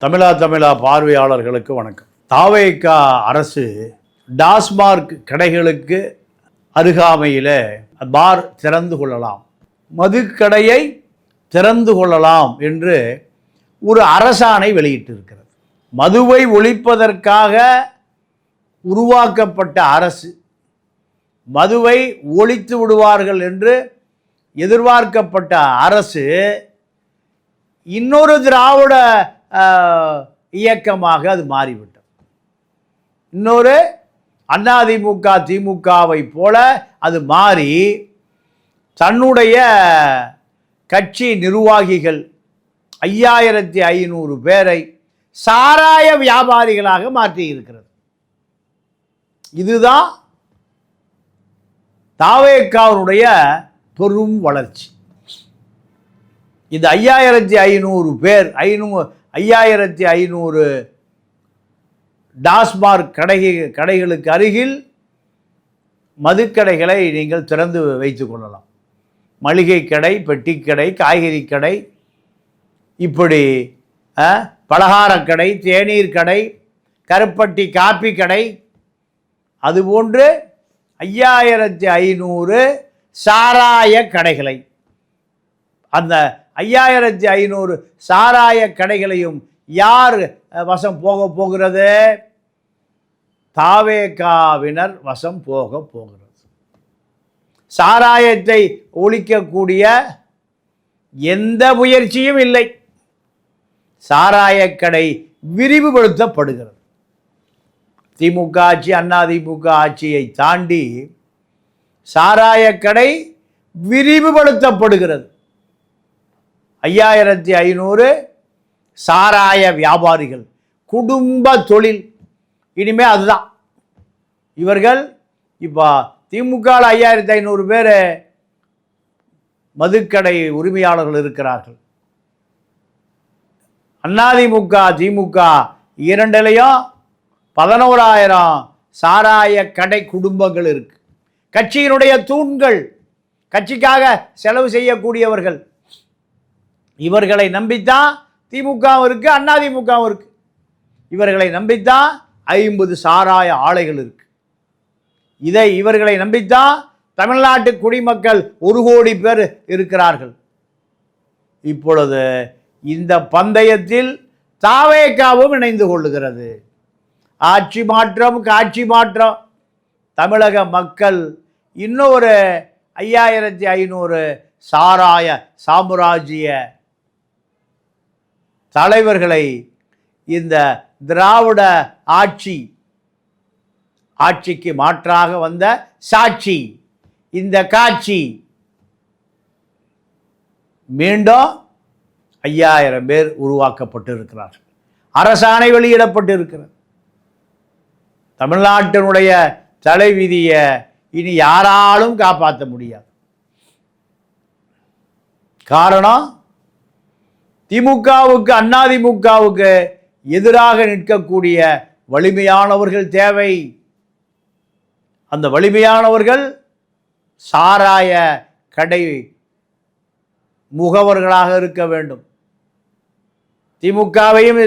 தமிழா பார்வையாளர்களுக்கு வணக்கம். தாவேகா அரசு டாஸ்மார்க் கடைகளுக்கு அருகாமையில் பார் திறந்து கொள்ளலாம், மதுக்கடையை திறந்து கொள்ளலாம் என்று ஒரு அரசாணை வெளியிட்டிருக்கிறது. மதுவை ஒழிப்பதற்காக உருவாக்கப்பட்ட அரசு மதுவை ஒழித்து விடுவார்கள் என்று எதிர்பார்க்கப்பட்ட அரசு இன்னொரு திராவிட இயக்கமாக அது மாறிவிட்டது. இன்னொரு அதிமுக திமுகவை போல அது மாறி தன்னுடைய கட்சி நிர்வாகிகள் 5500 பேரை சாராய வியாபாரிகளாக மாற்றி இருக்கிறது. இதுதான் தாவேகாவுடைய பெரும் வளர்ச்சி. இந்த 5500 பேர் 5500 டாஸ்மார்க் கடைகளுக்கு அருகில் மதுக்கடைகளை நீங்கள் திறந்து வைத்து கொள்ளலாம். மளிகை கடை, பெட்டி கடை, காய்கறி கடை, இப்படி பலகாரக்கடை, தேநீர் கடை, கருப்பட்டி காப்பி கடை, அதுபோன்று 5500 சாராய கடைகளை, அந்த 5500 சாராய கடைகளையும் யார் வசம் போகிறது? தாவேகாவினர் வசம் போகிறது. சாராயத்தை ஒழிக்கக்கூடிய எந்த முயற்சியும் இல்லை. சாராய கடை விரிவுபடுத்தப்படுகிறது. திமுக ஆட்சி, அதிமுக ஆட்சியை தாண்டி சாராய கடை விரிவுபடுத்தப்படுகிறது. 5500 சாராய வியாபாரிகள், குடும்ப தொழில். இனிமே அதுதான். இவர்கள் இப்போ திமுக 5500 பேர் மதுக்கடை உரிமையாளர்கள் இருக்கிறார்கள். அதிமுக திமுக இரண்டிலையும் 11000 சாராய கடை குடும்பங்கள் இருக்கு. கட்சியினுடைய தூண்கள், கட்சிக்காக செலவு செய்யக்கூடியவர்கள். இவர்களை நம்பித்தான் திமுகவும் இருக்கு, அதிமுகவும் இருக்கு. இவர்களை நம்பித்தான் 50 சாராய ஆலைகள் இருக்கு. இவர்களை நம்பித்தான் தமிழ்நாட்டு குடிமக்கள் 1 கோடி பேர் இருக்கிறார்கள். இப்பொழுது இந்த பந்தயத்தில் தாவேகாவும் இணைந்து கொள்ளுகிறது. ஆட்சி மாற்றம், காட்சி மாற்றம். தமிழக மக்கள் இன்னொரு 5500 சாராய சாம்ராஜ்ய தலைவர்களை இந்த திராவிட ஆட்சிக்கு மாற்றாக வந்த சாட்சி, இந்த காட்சி மீண்டும் 5000 பேர் உருவாக்கப்பட்டு இருக்கிறார்கள். அரசாணை வெளியிடப்பட்டு இருக்கிறது. தமிழ்நாட்டினுடைய தலைவிதியை இனி யாராலும் காப்பாற்ற முடியாது. காரணம், திமுகவுக்கு அதிமுகவுக்கு எதிராக நிற்கக்கூடிய வலிமையானவர்கள் தேவை. அந்த வலிமையானவர்கள் சாராய கடை முகவர்களாக இருக்க வேண்டும். திமுகவையும்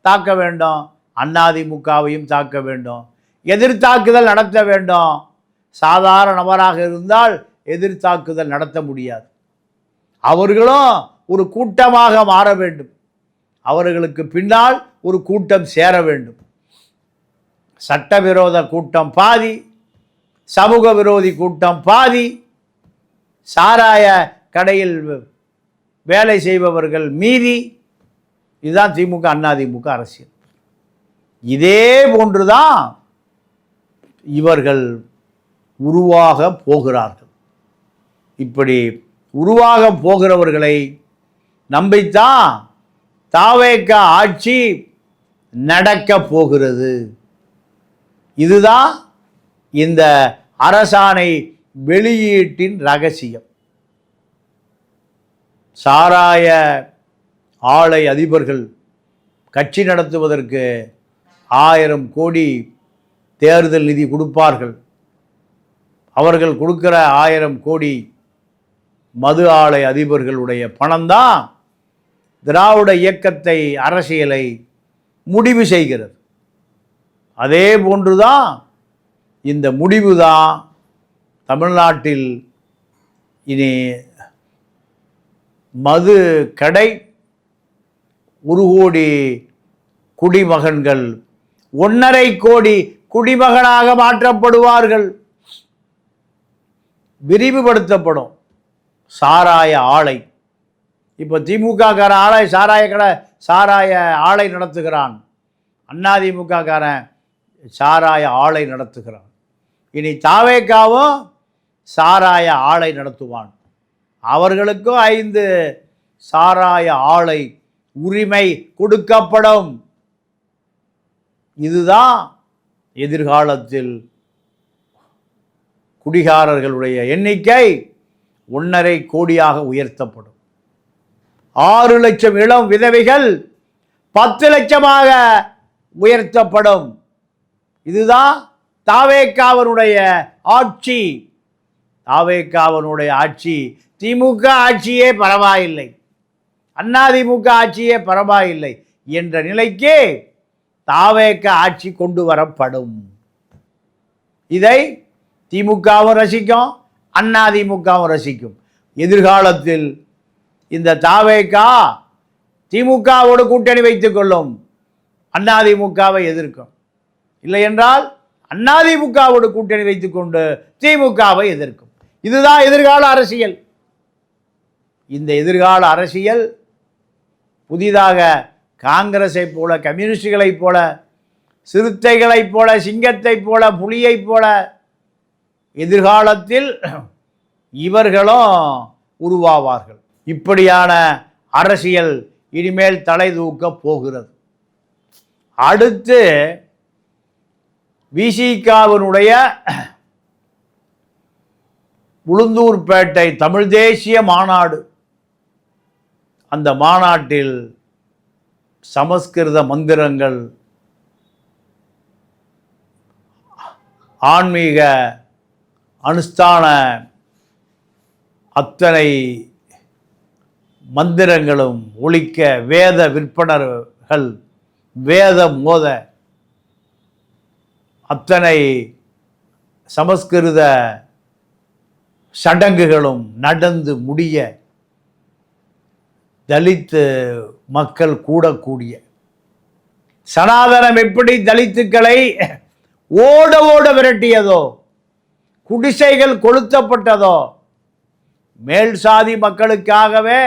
தாக்க வேண்டும், அதிமுகவையும் தாக்க வேண்டும், எதிர்த்தாக்குதல் நடத்த வேண்டும். சாதாரண நபராக இருந்தால் எதிர்த்தாக்குதல் நடத்த முடியாது. அவர்களும் ஒரு கூட்டமாக மாற வேண்டும். அவர்களுக்கு பின்னால் ஒரு கூட்டம் சேர வேண்டும். சட்டவிரோத கூட்டம் பாதி, சமூக விரோதி கூட்டம் பாதி, சாராய கடையில் வேலை செய்பவர்கள் மீதி. இதுதான் திமுக அதிமுக அரசியல். இதே போன்றுதான் இவர்கள் உருவாக போகிறார்கள். இப்படி உருவாக போகிறவர்களை நம்பித்தான் தாவேகா ஆட்சி நடக்க போகிறது. இதுதான் இந்த அரசாணை வெளியீட்டின் ரகசியம். சாராய ஆலை அதிபர்கள் கட்சி நடத்துவதற்கு 1000 கோடி தேர்தல் நிதி கொடுப்பார்கள். அவர்கள் கொடுக்கிற 1000 கோடி மது ஆலை அதிபர்களுடைய பணம்தான் திராவிட இயக்கத்தை அரசியலை முடிவு செய்கிறது. அதே போன்றுதான் இந்த முடிவு தான் தமிழ்நாட்டில் இனி மது கடை 1 கோடி குடிமகன்கள் 1.5 கோடி குடிமகனாக மாற்றப்படுவார்கள். விரிவுபடுத்தப்படும் சாராய ஆலை. இப்போ திமுககாரன் சாராய ஆலை நடத்துகிறான், அதிமுககாரன் சாராய ஆலை நடத்துகிறான். இனி தாவேக்காவும் சாராய ஆலை நடத்துவான். அவர்களுக்கும் 5 சாராய ஆலை உரிமை கொடுக்கப்படும். இதுதான் எதிர்காலத்தில் குடிகாரர்களுடைய எண்ணிக்கை 1.5 கோடியாக உயர்த்தப்படும். 6 லட்சம் இளம் விதவைகள் 10 லட்சமாக உயர்த்தப்படும். இதுதான் தாவேக்காவினுடைய ஆட்சி. தாவேக்காவினுடைய ஆட்சி. திமுக ஆட்சியே பரவாயில்லை, அதிமுக ஆட்சியே பரவாயில்லை என்ற நிலைக்கு தாவேக்கா ஆட்சி கொண்டு வரப்படும். இதை திமுகவும் ரசிக்கும், அதிமுகவும் ரசிக்கும். எதிர்காலத்தில் இந்த தாவேக்கா திமுகவோடு கூட்டணி வைத்துக் கொள்ளும், அதிமுகவை எதிர்க்கும். இல்லை என்றால் அதிமுகவோடு கூட்டணி வைத்துக்கொண்டு திமுகவை எதிர்க்கும். இதுதான் எதிர்கால அரசியல். இந்த எதிர்கால அரசியல் புதிதாக காங்கிரஸை போல, கம்யூனிஸ்டுகளைப் போல, சிறுத்தைகளைப் போல, சிங்கத்தைப் போல, புலியைப் போல எதிர்காலத்தில் இவர்களும் உருவாவார்கள். இப்படியான அரசியல் இனிமேல் தலை தூக்கப் போகிறது. அடுத்து விசிகாவினுடைய உளுந்தூர்பேட்டை தமிழ் தேசிய மாநாடு. அந்த மாநாட்டில் சமஸ்கிருத மந்திரங்கள், ஆன்மீக அனுஷ்டான அத்தனை மந்திரங்களும் ஒலிக்க, வேத விற்பனர்கள் வேதம் மோத, அத்தனை சமஸ்கிருத சடங்குகளும் நடந்து முடிய, தலித்து மக்கள் கூடக்கூடிய, சனாதனம் எப்படி தலித்துக்களை ஓட ஓட விரட்டியதோ, குடிசைகள் கொளுத்தப்பட்டதோ, மேல் சாதி மக்களுக்காகவே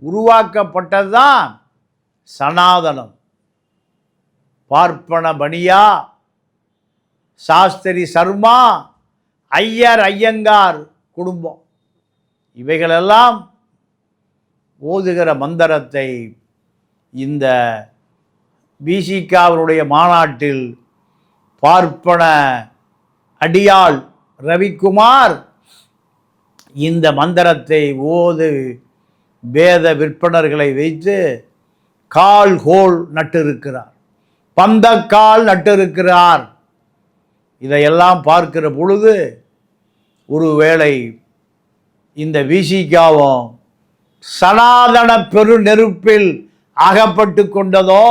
உருவாக்கப்பட்டதுதான் சனாதனம். பார்ப்பன பனியா, சாஸ்திரி சர்மா, ஐயங்கார் குடும்பம், இவைகளெல்லாம் ஓதுகிற மந்திரத்தை இந்த விசிகாவினுடைய மாநாட்டில் பார்ப்பன அடியாள் ரவிக்குமார் இந்த மந்திரத்தை ஓது வேத விற்பனர்களை வைத்து கால் கோல் நட்டிருக்கிறார், பந்தக்கால் நட்டிருக்கிறார். இதையெல்லாம் பார்க்கிற பொழுது ஒருவேளை இந்த விசிகாவும் சனாதன பெரு நெருப்பில் அகப்பட்டு கொண்டதோ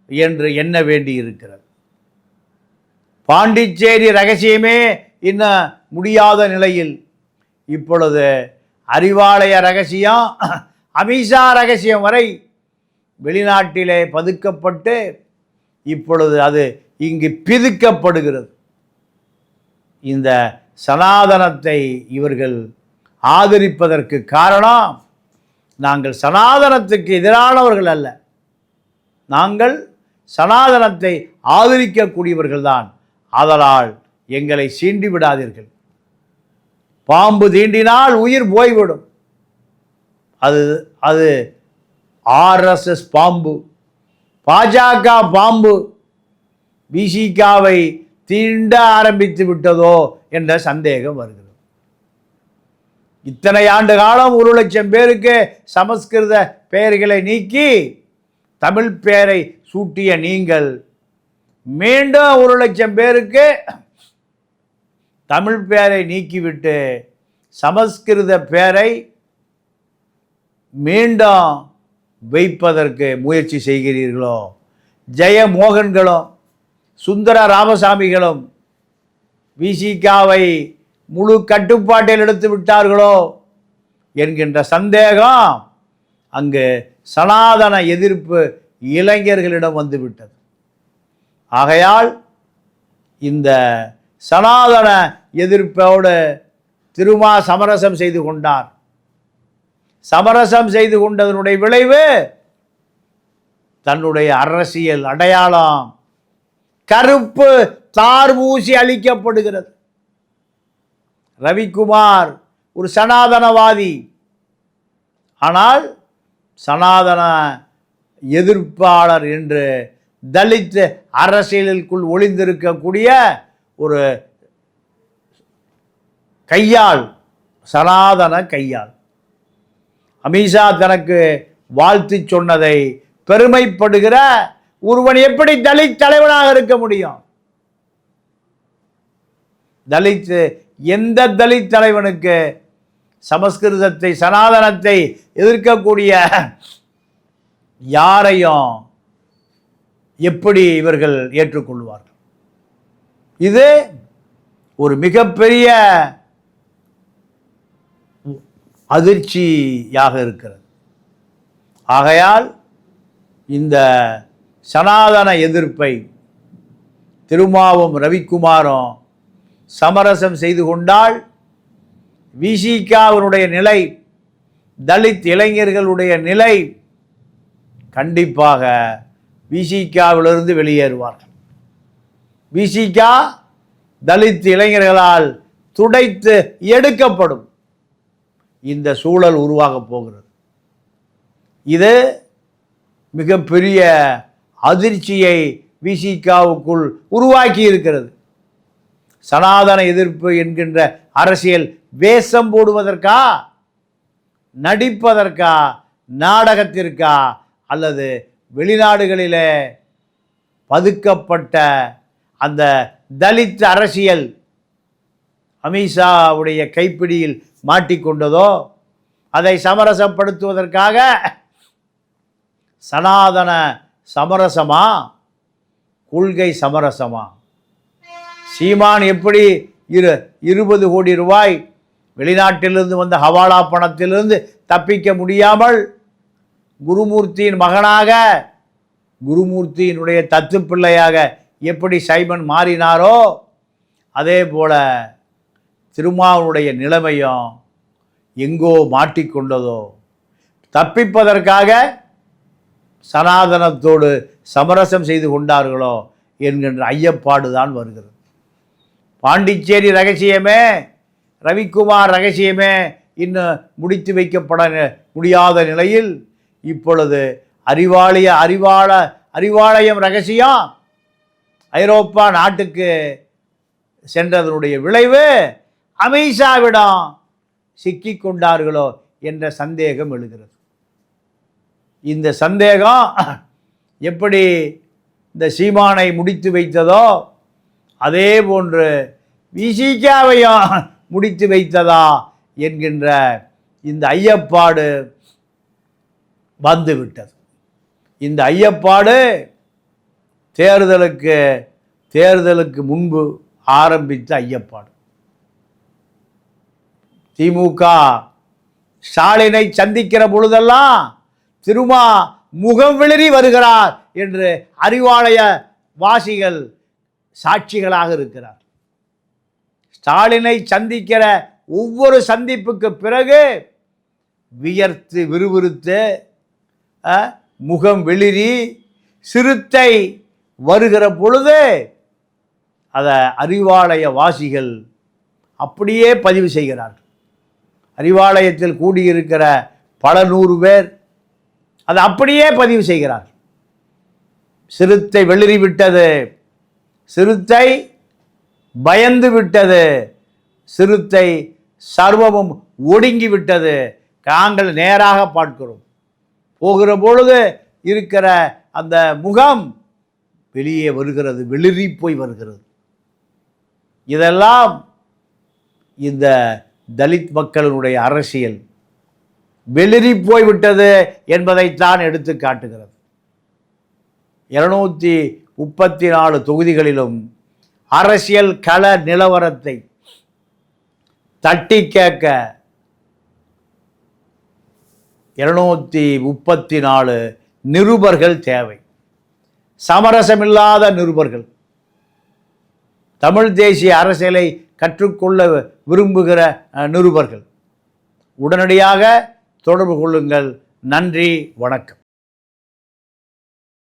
என்று எண்ண வேண்டி இருக்கிறது. பாண்டிச்சேரி ரகசியமே இன்னும் முடியாத நிலையில் இப்பொழுது அறிவாலய ரகசியம், அமித்ஷா ரகசியம் வரை வெளிநாட்டிலே பதுக்கப்பட்டு இப்பொழுது அது இங்கு பிதுக்கப்படுகிறது. இந்த சனாதனத்தை இவர்கள் ஆதரிப்பதற்கு காரணம், நாங்கள் சனாதனத்துக்கு எதிரானவர்கள் அல்ல, நாங்கள் சனாதனத்தை ஆதரிக்கக்கூடியவர்கள்தான். ஆதலால் எங்களை சீண்டி விடாதீர்கள். பாம்பு தீண்டினால் உயிர் போய்விடும். அது ஆர்எஸ்எஸ் பாம்பு, பாஜக பாம்பு விசிகாவை தீண்ட ஆரம்பித்து விட்டதோ என்ற சந்தேகம் வருகிறது. இத்தனை ஆண்டு காலம் 1 லட்சம் பேருக்கு சமஸ்கிருத பெயர்களை நீக்கி தமிழ் பெயரை சூட்டிய நீங்கள் மீண்டும் 1 லட்சம் பேருக்கு தமிழ் பெயரை நீக்கிவிட்டு சமஸ்கிருத பெயரை மீண்டும் வைப்பதற்கு முயற்சி செய்கிறீர்களோ, ஜெயமோகன்களும் சுந்தர ராமசாமிகளும் விசிகாவை முழு கட்டுப்பாட்டில் எடுத்து விட்டார்களோ என்கின்ற சந்தேகம் அங்கு சனாதன எதிர்ப்பு இளைஞர்களிடம் வந்துவிட்டது. ஆகையால் இந்த சனாதன எதிர்ப்போடு திருமா சமரசம் செய்து கொண்டார். சமரசம் செய்து கொண்டதனுடைய விளைவு தன்னுடைய அரசியல் அடையாளம் கருப்பு தார் பூசி அளிக்கப்படுகிறது. ரவிக்குமார் ஒரு சனாதனவாதி, ஆனால் சனாதன எதிர்ப்பாளர் என்று தலித் அரசியலுக்குள் ஒளிந்திருக்கக்கூடிய ஒரு கையாள், சனாதன கையாள். அமித்ஷா தனக்கு வாழ்த்து சொன்னதை பெருமைப்படுகிற ஒருவன் எப்படி தலித் தலைவனாக இருக்க முடியும்? தலித் எந்த தலித் தலைவனுக்கு சமஸ்கிருதத்தை சனாதனத்தை எதிர்க்கக்கூடிய யாரையும் எப்படி இவர்கள் ஏற்றுக்கொள்வார்கள்? இது ஒரு மிகப்பெரிய அதிர்ச்சியாக இருக்கிறது. ஆகையால் இந்த சனாதன எதிர்ப்பை திருமாவும் ரவிக்குமாரும் சமரசம் செய்து கொண்டால் விசிகாவினுடைய நிலை, தலித் இளைஞர்களுடைய நிலை கண்டிப்பாக விசிகாவிலிருந்து வெளியேறுவார்கள். விசிகா தலித் இளைஞர்களால் துடைத்து எடுக்கப்படும் இந்த சூழல் உருவாகப் போகிறது. இது மிகப்பெரிய அதிர்ச்சியை விசிகாவுக்குள் உருவாக்கி இருக்கிறது. சனாதன எதிர்ப்பு என்கின்ற அரசியல் வேஷம் போடுவதற்கா, நடிப்பதற்கா, நாடகத்திற்கா, அல்லது வெளிநாடுகளிலே பதுக்கப்பட்ட அந்த தலித் அரசியல் அமித்ஷாவுடைய கைப்பிடியில் மாட்டிக்கொண்டதோ, அதை சமரசப்படுத்துவதற்காக சனாதன சமரசமா, கொள்கை சமரசமா? சீமான் எப்படி 20 கோடி ரூபாய் வெளிநாட்டிலிருந்து வந்த ஹவாலா பணத்திலிருந்து தப்பிக்க முடியாமல் குருமூர்த்தியின் மகனாக, குருமூர்த்தியினுடைய தத்து பிள்ளையாக எப்படி சைமன் மாறினாரோ, அதே போல திருமாவனுடைய நிலைமையும் எங்கோ மாட்டிக்கொண்டதோ, தப்பிப்பதற்காக சனாதனத்தோடு சமரசம் செய்து கொண்டார்களோ என்கின்ற ஐயப்பாடு தான் வருகிறது. பாண்டிச்சேரி ரகசியமே, ரவிக்குமார் ரகசியமே இன்னும் முடித்து வைக்கப்பட முடியாத நிலையில் இப்பொழுது அறிவாலயம் ரகசியம் ஐரோப்பா நாட்டுக்கு சென்றதனுடைய விளைவு அமித்ஷாவிடம் சிக்கிக் கொண்டார்களோ என்ற சந்தேகம் எழுகிறது. இந்த சந்தேகம் எப்படி இந்த சீமானை முடித்து வைத்ததோ அதே போன்று விசிகாவையும் முடித்து வைத்ததா என்கின்ற இந்த ஐயப்பாடு வந்துவிட்டது. இந்த ஐயப்பாடு தேர்தலுக்கு முன்பு ஆரம்பித்த ஐயப்பாடு. திமுக ஸ்டாலினை சந்திக்கிற பொழுதெல்லாம் திருமா முகம் விளறி வருகிறார் என்று அறிவாலய வாசிகள் சாட்சிகளாக இருக்கிறார். ஸ்டாலினை சந்திக்கிற ஒவ்வொரு சந்திப்புக்கு பிறகு வியர்த்து விறுவிறுத்து முகம் வெளிரி சிறுத்தை வருகிற பொழுது அதை அறிவாலய வாசிகள் அப்படியே பதிவு செய்கிறார்கள். அறிவாலயத்தில் கூடியிருக்கிற பல 100 பேர் அதை அப்படியே பதிவு செய்கிறார்கள். சிறுத்தை வெளிரி விட்டது, சிறுத்தை பயந்து விட்டது, சிறுத்தை சர்வமும் ஒடுங்கி விட்டது. நாங்கள் நேராக பார்க்கிறோம். போகிற பொழுது இருக்கிற அந்த முகம் வெளியே வருகிறது, வெளிரி போய் வருகிறது. இதெல்லாம் இந்த தலித் மக்களுடைய அரசியல் வெளிரி போய்விட்டது என்பதைத்தான் எடுத்து காட்டுகிறது. 234 தொகுதிகளிலும் அரசியல் கள நிலவரத்தை தட்டி கேட்க 234 நிருபர்கள் தேவை. சமரசமில்லாத நிருபர்கள். தமிழ் தேசிய அரசியலை கற்றுக்கொள்ள விரும்புகிற நிருபர்கள் உடனடியாக தொடர்பு கொள்ளுங்கள். நன்றி, வணக்கம்.